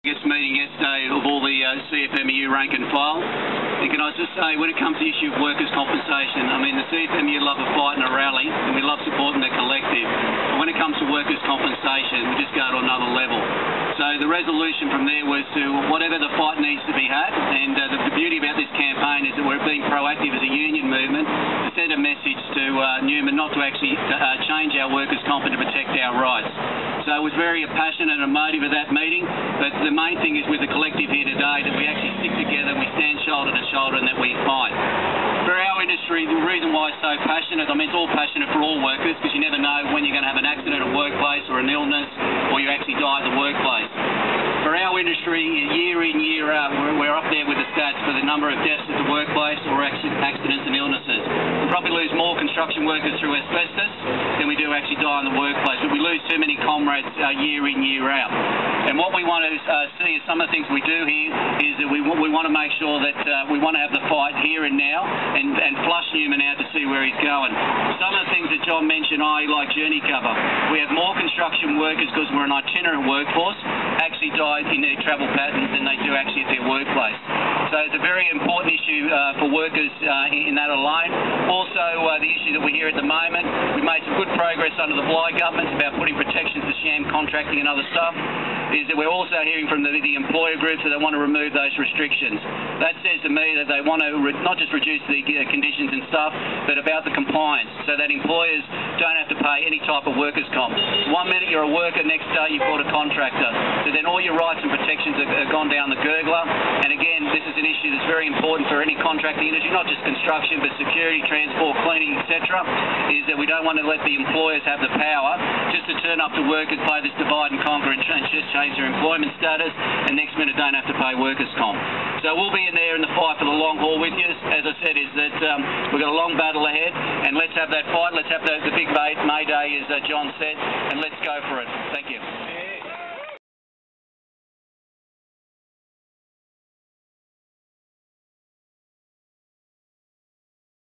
Meeting yesterday of all the CFMEU rank and file. And can I just say, when it comes to the issue of workers' compensation, I mean, the CFMEU love a fight and a rally, and we love supporting the collective. But when it comes to workers' compensation, we just go to another level. So the resolution from there was to whatever the fight needs to be had, and the beauty about this campaign is that we're being proactive as a union movement to send a message to Newman not to actually change our workers' comp and to protect our rights. So it was very passionate and emotive at that meeting, but the main thing is with the collective here today that we actually stick together, we stand shoulder to shoulder and that we fight. For our industry, the reason why it's so passionate, I mean, it's all passionate for all workers because you never know when you're going to have an accident at workplace or an illness or you actually die at the workplace. For our industry, year in, year out, we're up there with the stats for the number of deaths at the workplace or accidents and illnesses. We probably lose more construction workers through asbestos than we do actually die in the workplace, but we lose too many comrades year in, year out. And what we want to see is some of the things we do here is that we want to make sure that we want to have the fight here and now and flush Newman out to see where he's going. Some of the things that John mentioned, like journey cover. We have more construction workers because we're an itinerant workforce actually die in their travel patterns than they do actually at their workplace. So it's a very important issue for workers in that alone. Also, the issue that we hear at the moment, we made some good progress under the Bligh government about putting protections to sham contracting and other stuff, is that we're also hearing from the employer groups that they want to remove those restrictions. That says to me that they want to not just reduce the conditions and stuff, but about the compliance, so that employers don't have to pay any type of workers' comp. 1 minute you're a worker, next day you've got a contractor. So then all your rights and protections are gone down the gurgler. And again, this is an issue that's very important for any contracting industry, not just construction, but security, transport, cleaning, etc., is that we don't want to let the employers have the power just to turn up to work and play this divide and conquer and just change their employment status, and next minute don't have to pay workers' comp. So we'll be in there in the fight for the long haul with you. As I said, is that we've got a long battle ahead, and let's have that fight. Let's have the big May Day, as John said, and let's go for it. Thank you.